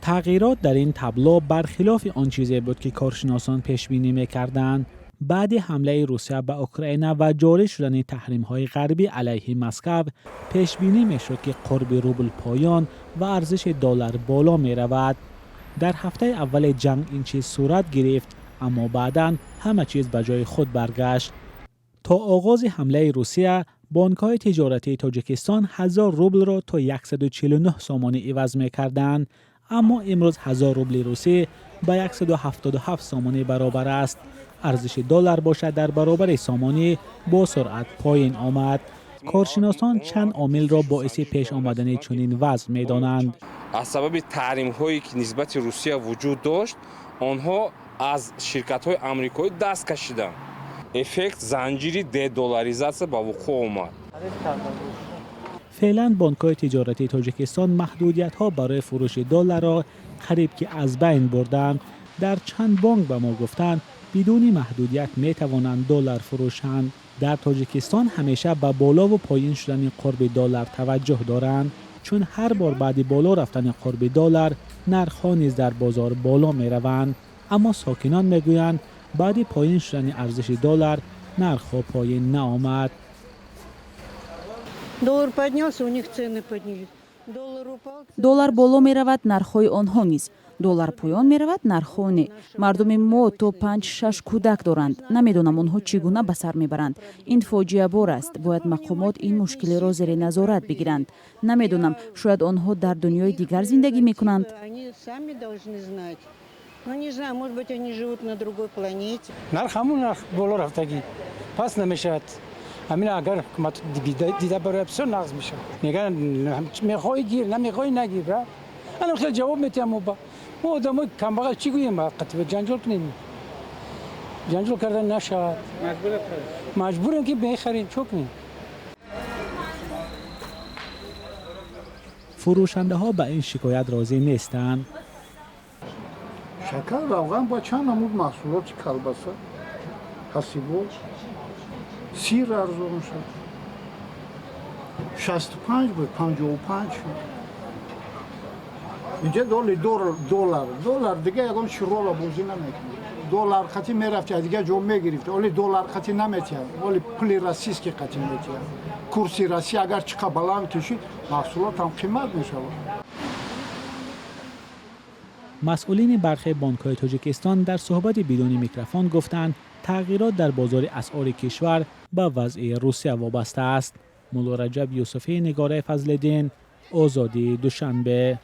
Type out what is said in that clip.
تغییرات در این تابلو برخلاف آن چیزی بود که کارشناسان پیش بینی می‌کردند. بعد حمله روسیه به اوکراین و جاری شدن تحریم‌های غربی علیه مسکو، پیش بینی می‌شد که قرب روبل پایان و ارزش دلار بالا می‌رود. در هفته اول جنگ این چیز صورت گرفت، اما بعداً همه چیز به جای خود برگشت. تا آغاز حمله روسیه، بانک‌های تجارتی تاجیکستان 1000 روبل را تا 149 سامانه عوض می‌کردند، اما امروز 1000 روبل روسی به 177 سامانه برابر است. ارزش دلار باشد در برابر سامانه با سرعت پایین آمد. کارشناسان چند عامل را باعث پیش آمدن چنین وضع می‌دانند. از سبب تحریم‌هایی که نسبت روسیه وجود داشت، آنها از شرکت‌های آمریکایی دست کشیدند. افکت زنجیری دلاریزاسیون به وقوع آمد. فعلا بانک‌های تجارتی تاجیکستان محدودیت‌ها برای فروش دلار را قریب که از بین بردند. در چند بانک به ما گفتند بدون محدودیت می‌توانند دلار فروشند. در تاجیکستان همیشه به بالا و پایین شدن قرب دلار توجه دارند، چون هر بار بعد بالا رفتن قرب دلار نرخ‌ها نیز در بازار بالا می‌روند. اما ساکنان می‌گویند بعد پایین شدن ارزش دلار نرخ‌ها پایین نآمد. доллар боло меравад, нархҳои онҳо низ. доллар поён меравад, нархҳо не. Мардуми мо то 5-6 кӯдак доранд. Намедонам онҳо чӣ гуна ба сар мебаранд. Ин фоҷиабор аст. Бояд мақомот ин мушкилиро зери назорат бигиранд. Намедонам, шояд онҳо дар дунёи дигар зиндагӣ мекунанд. нарх ҳамун нарх боло рафтагӣ пас намешавад. همین اگر حکومت دیده برای بسیار نقض میشه میگن میخوای گیر نمیخوای نگیر برا من خیلی جواب میتیم ما آدمای کم بغل چی گوییم قطعا جنجال کنیم جنجال کردن نشود مجبوریم که بخریم چه کنیم. فروشنده ها به این شکایت راضی نیستند. شکر روغن با چند نمود محصولات کلبسه حسیبو سیر ارزون شد 65 بود 55 شد اینجا دلار دیگه یکم شروع را بوزی نمیکنه دلار خطی میرفت دیگه جو میگرفت ولی دلار خطی نمیتیاد ولی پول روسیسکی خطی میتیاد کورسی روسی اگر چقدر بلند کشید محصولات هم قیمت میشه. مسئولین برخی بانک‌های تاجیکستان در صحبت بدون میکروفون گفتند تغییرات در بازار اسعار کشور به وضع روسیه وابسته است. مولا رجب یوسفی، نگاره فضل‌الدین، آزادی، دوشنبه.